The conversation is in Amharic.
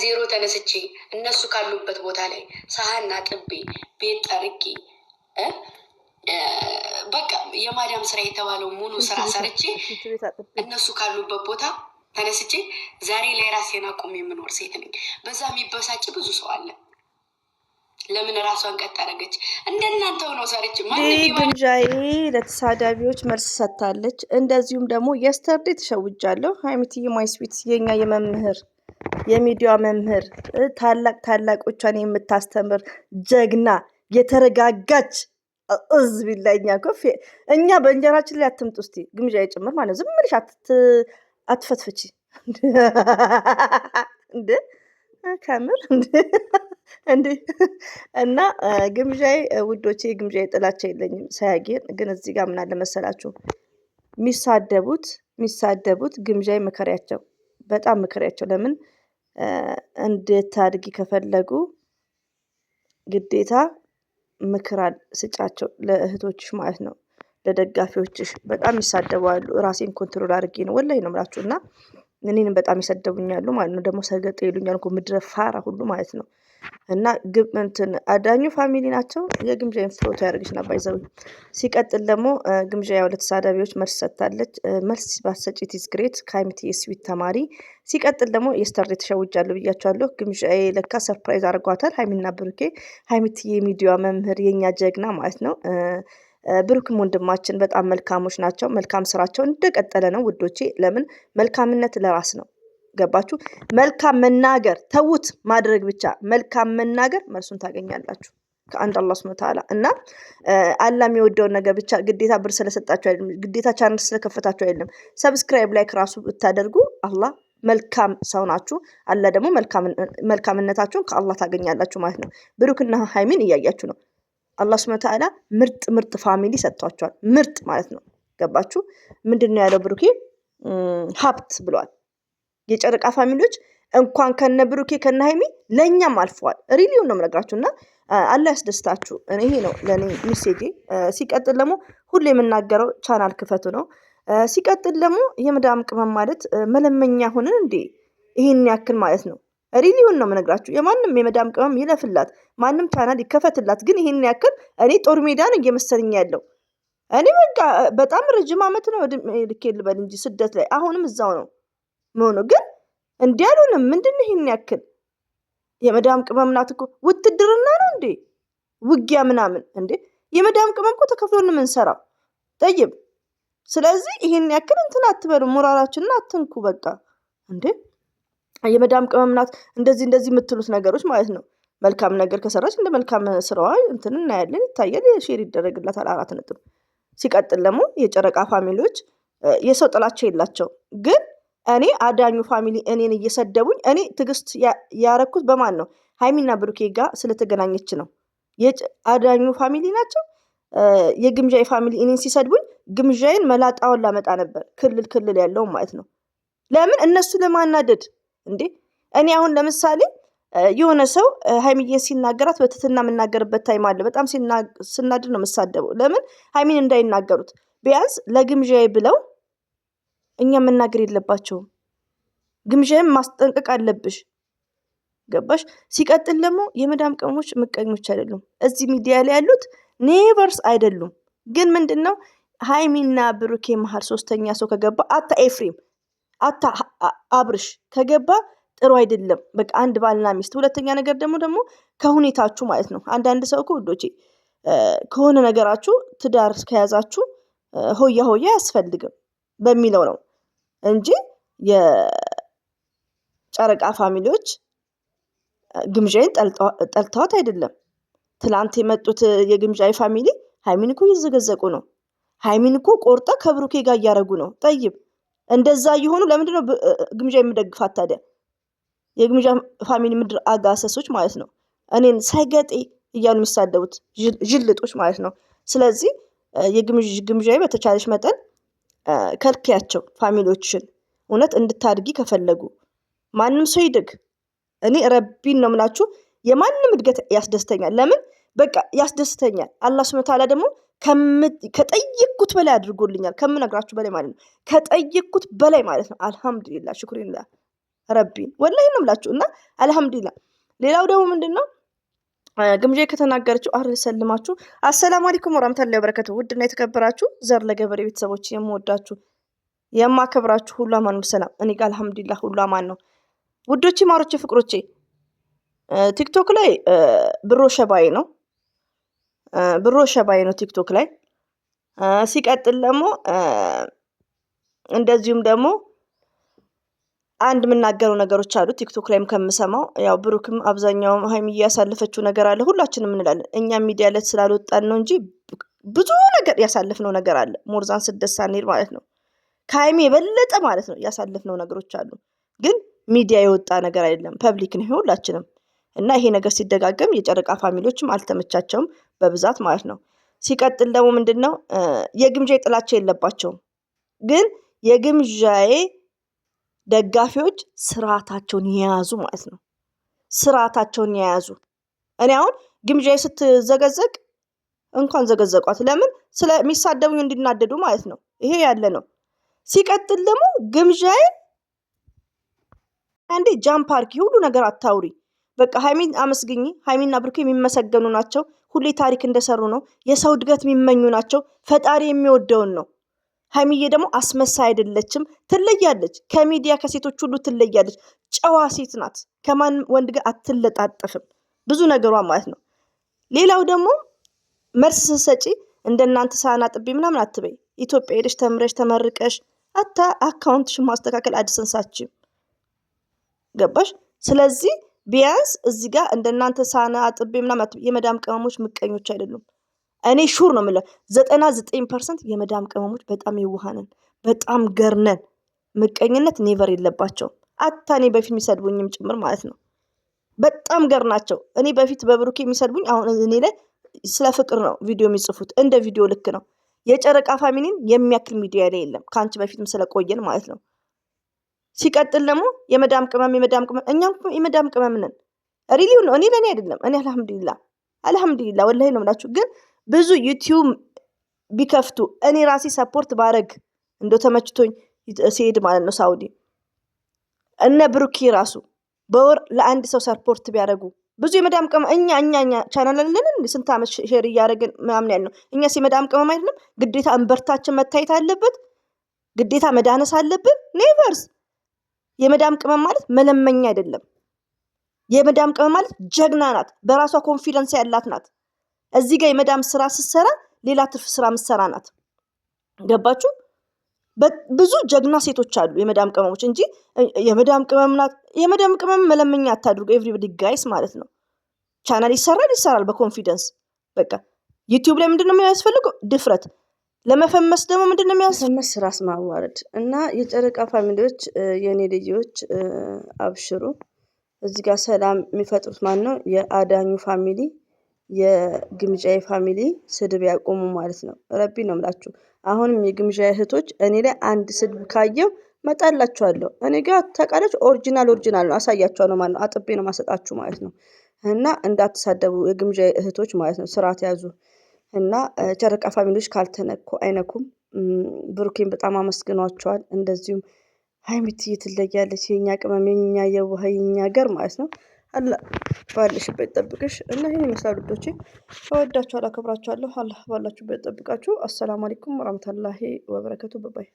ዜሮ ተነስቼ እነሱ ካሉበት ቦታ ላይ ሳህና ጥቤ ቤት ጠርቄ በቃ የማዳም ስራ የተባለው ሙሉ ስራ ሰርቼ እነሱ ካሉበት ቦታ ተነስቼ ዛሬ ላይ ራሴን አቁሜ የምኖር ሴት ነኝ። በዛ የሚበሳጭ ብዙ ሰው አለ። ለምን ራሷን ቀጥ አደረገች? እንደናንተው ነው ሰርች ግምጃዬ ለተሳዳቢዎች መልስ ሰጥታለች። እንደዚሁም ደግሞ የስተርዴ ተሸውጃለሁ። ሀይሚትዬ ማይስዊት የኛ የመምህር የሚዲያ መምህር ታላቆቿን የምታስተምር ጀግና የተረጋጋች ቢላኛ ኮፍ እኛ በእንጀራችን ላይ አትምጡ እስቲ ግምጃዬ ጭምር ማለት ዝም ብለሽ አትፈትፍቺ እንዴ ከምር እንዴ እና ግምጃዬ ውዶቼ ግምጃዬ ጥላቻ የለኝም። ሳያጌን ግን እዚህ ጋር ምን አለ መሰላችሁ የሚሳደቡት ግምጃዬ ምከሪያቸው፣ በጣም ምከሪያቸው። ለምን እንድታድጊ ከፈለጉ ግዴታ ምክራል ስጫቸው፣ ለእህቶችሽ ማለት ነው፣ ለደጋፊዎችሽ። በጣም ይሳደባሉ። ራሴን ኮንትሮል አድርጌ ነው ወላሂ ነው የምላችሁ። እና እኔንም በጣም ይሰደቡኛሉ ማለት ነው። ደግሞ ሰገጤ ይሉኛል እኮ ምድረ ፋራ ሁሉ ማለት ነው። እና እንትን አዳኙ ፋሚሊ ናቸው። የግምጃዬን ፎቶ ያደርግሽ ነበር ይዘው። ሲቀጥል ደግሞ ግምጃ ያው ለተሳዳቢዎች መልስ ሰጥታለች። መልስ ባሰጪ ኢዝ ግሬት ከሀይሚትዬ ስዊት ተማሪ። ሲቀጥል ደግሞ የስተርዴ ተሸውጃለሁ ብያቸዋለሁ። ግምጃዬ ለካ ሰርፕራይዝ አድርጓታል ሀይሚና ብሩኬ። ሀይሚትዬ የሚዲያ መምህር የኛ ጀግና ማለት ነው። ብሩክም ወንድማችን በጣም መልካሞች ናቸው። መልካም ስራቸው እንደቀጠለ ነው ውዶቼ። ለምን መልካምነት ለራስ ነው። ገባችሁ? መልካም መናገር ተውት፣ ማድረግ ብቻ። መልካም መናገር መልሱን ታገኛላችሁ ከአንድ አላህ ሱብሓነሁ ወተዓላ። እና አላህ የሚወደውን ነገር ብቻ ግዴታ ብር ስለሰጣችሁ አይደለም፣ ግዴታ ቻናል ስለከፈታችሁ አይደለም። ሰብስክራይብ ላይክ ራሱ ብታደርጉ አላህ መልካም ሰው ናችሁ። አላህ ደግሞ መልካምነታችሁን ከአላህ ታገኛላችሁ ማለት ነው። ብሩክና ሀይሚን እያያችሁ ነው። አላህ ሱብሓነሁ ወተዓላ ምርጥ ፋሚሊ ሰጥቷቸዋል። ምርጥ ማለት ነው። ገባችሁ? ምንድነው ያለው ብሩኬ? ሀብት ብሏል። የጨረቃ ፋሚሊዎች እንኳን ከነ ብሩኬ ከነ ሀይሚ ለኛም አልፈዋል። ሪሊውን ነው የምነግራችሁ። እና አላህ ያስደስታችሁ። ይሄ ነው ለኔ ሚሴጄ። ሲቀጥል ደግሞ ሁሌ የምናገረው ቻናል ክፈቱ ነው። ሲቀጥል ደግሞ የመዳም ቅመም ማለት መለመኛ ሆነን እንዴ? ይሄን ያክል ማለት ነው። ሪሊውን ነው የምነግራችሁ። የማንም የመዳም ቅመም ይለፍላት፣ ማንም ቻናል ይከፈትላት። ግን ይሄን ያክል እኔ ጦር ሜዳ ነው እየመሰለኝ ያለው። እኔ በቃ በጣም ረጅም ዓመት ነው ልኬ ልበል እንጂ ስደት ላይ አሁንም እዛው ነው መሆኑ። ግን እንዲህ አልሆነም። ምንድን ነው ይሄን ያክል? የመዳም ቅመም ናት እኮ ውትድርና ነው እንዴ? ውጊያ ምናምን እንዴ? የመዳም ቅመም እኮ ተከፍሎ ነው የምንሰራው። ጠይብ። ስለዚህ ይሄን ያክል እንትን አትበሉ፣ ሞራላችንን አትንኩ። በቃ እንዴ የመዳም ቅመም ናት እንደዚህ የምትሉት ነገሮች ማለት ነው። መልካም ነገር ከሰራች እንደ መልካም ስራዋ እንትን እናያለን፣ ይታያል፣ ሼር ይደረግላታል። 4 ነጥብ። ሲቀጥል ደግሞ የጨረቃ ፋሚሊዎች የሰው ጥላቻ የላቸው። ግን እኔ አዳኙ ፋሚሊ እኔን እየሰደቡኝ፣ እኔ ትዕግስት ያረኩት በማን ነው? ሀይሚና ብሩኬ ጋር ስለተገናኘች ነው። አዳኙ ፋሚሊ ናቸው። የግምጃዬ ፋሚሊ እኔን ሲሰድቡኝ ግምጃዬን መላጣውን ላመጣ ነበር፣ ክልል ያለው ማለት ነው። ለምን እነሱ ለማናደድ እንዴ? እኔ አሁን ለምሳሌ የሆነ ሰው ሀይሚዬን ሲናገራት በትትና የምናገርበት ታይም አለ። በጣም ስናድር ነው የምሳደበው። ለምን ሀይሚን እንዳይናገሩት ቢያንስ ለግምዣዬ ብለው እኛ መናገር የለባቸውም። ግምዣዬን ማስጠንቀቅ አለብሽ። ገባሽ? ሲቀጥል ደግሞ የመዳም ቅመሞች ምቀኞች አይደሉም። እዚህ ሚዲያ ላይ ያሉት ኔቨርስ አይደሉም። ግን ምንድነው ሀይሚና ብሩኬ መሀል ሶስተኛ ሰው ከገባ አታ ኤፍሬም አታ አብርሽ ከገባ ጥሩ አይደለም። በቃ አንድ ባልና ሚስት። ሁለተኛ ነገር ደግሞ ከሁኔታችሁ ማለት ነው። አንዳንድ ሰው እኮ ውዶቼ ከሆነ ነገራችሁ ትዳር ከያዛችሁ ሆያ አያስፈልግም በሚለው ነው እንጂ የጨረቃ ፋሚሊዎች ግምዣይን ጠልተዋት አይደለም። ትላንት የመጡት የግምዣይ ፋሚሊ ሀይሚን እኮ እየዘገዘቁ ነው። ሀይሚን እኮ ቆርጣ ከብሩኬ ጋር እያደረጉ ነው። ጠይብ እንደዛ እየሆኑ ለምንድነው ግምዣ የምደግፋት ታዲያ? የግምዣ ፋሚሊ ምድር አጋሰሶች ማለት ነው። እኔን ሰገጤ እያሉ የሚሳደቡት ጅልጦች ማለት ነው። ስለዚህ የግምዣ በተቻለሽ መጠን ከልክያቸው ፋሚሊዎችን። እውነት እንድታድጊ ከፈለጉ ማንም ሰው ይድግ። እኔ ረቢን ነው የምላችሁ። የማንም እድገት ያስደስተኛል። ለምን በቃ ያስደስተኛል። አላህ ሱብሓነሁ ወተዓላ ደግሞ ከጠየቅኩት በላይ አድርጎልኛል። ከምነግራችሁ በላይ ማለት ነው። ከጠየቅኩት በላይ ማለት ነው። አልሐምዱሊላህ ሽኩሪላህ ረቢን ወላሂ ነው የምላችሁ። እና አልሐምዱሊላህ። ሌላው ደግሞ ምንድነው ግምጃ ከተናገረችው ሰልማችሁ አሰላሙ አለይኩም ወራህመቱላሂ ወበረካቱ። ውድና የተከበራችሁ ዘር ለገበሬ ቤተሰቦች የምወዳችሁ የማከብራችሁ ሁሉ አማን ነው ሰላም። እኔ ጋር አልሐምዱሊላህ ሁሉ አማን ነው። ውዶቼ ማሮቼ ፍቅሮቼ ቲክቶክ ላይ ብሮ ሸባይ ነው ቲክቶክ ላይ። ሲቀጥል ደግሞ እንደዚሁም ደግሞ አንድ የምናገረው ነገሮች አሉ ቲክቶክ ላይም ከምሰማው። ያው ብሩክም አብዛኛውም ሀይሚ ያሳለፈችው ነገር አለ ሁላችንም እንላለን። እኛ ሚዲያ ላይ ስላልወጣን ነው እንጂ ብዙ ነገር ያሳለፍነው ነገር አለ። ሞርዛን 6 ሳንሄድ ማለት ነው። ከሀይሚ የበለጠ ማለት ነው ያሳለፍነው ነገሮች አሉ። ግን ሚዲያ የወጣ ነገር አይደለም፣ ፐብሊክ ነው ሁላችንም። እና ይሄ ነገር ሲደጋገም የጨረቃ ፋሚሊዎችም አልተመቻቸውም በብዛት ማለት ነው። ሲቀጥል ደግሞ ምንድነው የግምጃ ጥላቻ የለባቸውም። ግን የግምጃዬ ደጋፊዎች ስርዓታቸውን የያዙ ማለት ነው። ስርዓታቸውን የያዙ። እኔ አሁን ግምጃዬ ስትዘገዘቅ እንኳን ዘገዘቋት፣ ለምን ስለሚሳደቡኝ እንዲናደዱ ማለት ነው። ይሄ ያለ ነው። ሲቀጥል ደግሞ ግምጃዬ አንዴ ጃምፕ አርጊ፣ ሁሉ ነገር አታውሪ። በቃ ሀይሚን አመስግኝ። ሀይሚና ብሩክ የሚመሰገኑ ናቸው። ሁሌ ታሪክ እንደሰሩ ነው። የሰው እድገት የሚመኙ ናቸው። ፈጣሪ የሚወደውን ነው። ሀይሚዬ ደግሞ አስመሳይ አይደለችም፣ ትለያለች። ከሚዲያ ከሴቶች ሁሉ ትለያለች። ጨዋ ሴት ናት። ከማንም ወንድ ጋር አትለጣጠፍም፣ ብዙ ነገሯ ማለት ነው። ሌላው ደግሞ መልስ ስትሰጪ እንደናንተ ሳህን አጥቤ ምናምን አትበይ። ኢትዮጵያ ሄደሽ ተምረሽ ተመርቀሽ አካውንትሽን ማስተካከል አድሰንሳችም ገባሽ? ስለዚህ ቢያንስ እዚህ ጋር እንደናንተ ሳህን አጥቤ ምናምን የመዳም ቅመሞች ምቀኞች አይደሉም። እኔ ሹር ነው የምለው 99% የመዳም ቅመሞች በጣም የዋሃነን፣ በጣም ገርነን። ምቀኝነት ኔቨር የለባቸውም። እኔ በፊት የሚሰድቡኝም ጭምር ማለት ነው። በጣም ገር ናቸው። እኔ በፊት በብሩኬ የሚሰድቡኝ አሁን እኔ ላይ ስለ ፍቅር ነው ቪዲዮ የሚጽፉት። እንደ ቪዲዮ ልክ ነው። የጨረቃ ፋሚሊን የሚያክል ሚዲያ ላይ የለም፣ ከአንቺ በፊትም ስለቆየን ማለት ነው። ሲቀጥል ደግሞ የመዳም ቅመም እኛም የመዳም ቅመም ነን። ሪሊው ነው። እኔ ለእኔ አይደለም። እኔ አልሐምዱሊላ ወላሂ ነው የምላችሁ። ግን ብዙ ዩቲዩብ ቢከፍቱ እኔ ራሴ ሰፖርት ባረግ እንደው ተመችቶኝ ሲሄድ ማለት ነው ሳውዲ እነ ብሩኬ ራሱ በወር ለአንድ ሰው ሰፖርት ቢያደርጉ ብዙ የመዳም ቅመም እኛ ቻናል አለን ስንት ዓመት ሼር እያደረግን ምናምን ያልነው እኛስ የመዳም ቅመም አይደለም? ግዴታ እንበርታችን መታየት አለበት፣ ግዴታ መዳነስ አለብን። ኔቨርስ የመዳም ቅመም ማለት መለመኛ አይደለም። የመዳም ቅመም ማለት ጀግና ናት፣ በራሷ ኮንፊደንስ ያላት ናት። እዚህ ጋር የመዳም ስራ ስትሰራ ሌላ ትርፍ ስራ ምትሰራ ናት። ገባችሁ? ብዙ ጀግና ሴቶች አሉ የመዳም ቅመሞች እንጂ የመዳም ቅመም ናት። የመዳም ቅመም መለመኛ አታድርጉ። ኤቭሪባዲ ጋይስ ማለት ነው። ቻናል ይሰራል በኮንፊደንስ በቃ። ዩቲዩብ ላይ ምንድነው የሚያስፈልገው? ድፍረት። ለመፈመስ ደግሞ ምንድነው የሚያስፈልገው? ራስ ማዋረድ። እና የጨረቃ ፋሚሊዎች የኔ ልጆች አብሽሩ። እዚህ ጋር ሰላም የሚፈጥሩት ማን ነው? የአዳኙ ፋሚሊ የግምጃዬ ፋሚሊ ስድብ ያቆሙ ማለት ነው። ረቢ ነው የምላችሁ። አሁንም የግምጃ እህቶች እኔ ላይ አንድ ስድብ ካየው መጣላችኋለሁ። እኔ ጋር ተቃለች ኦሪጂናል ነው አሳያችኋለሁ ማለት ነው። አጥቤ ነው ማሰጣችሁ ማለት ነው። እና እንዳትሳደቡ የግምጃ እህቶች ማለት ነው። ስርዓት ያዙ። እና ጨረቃ ፋሚሊዎች ካልተነኩ አይነኩም። ብሩኬን በጣም አመስግኗቸዋል። እንደዚሁም ሀይሚትዬ ትለያለች። የኛ ቅመም፣ የኛ የዋህ፣ የኛ ገር ማለት ነው። አላህ ባለሽበት ጠብቅሽ። እና ይሄን ይመስላል ልጆቼ። እወዳችኋለሁ፣ አከብራችኋለሁ። አላህ ባላችሁበት ጠብቃችሁ። አሰላሙ አለይኩም ወራህመቱላሂ ወበረካቱ። ባይ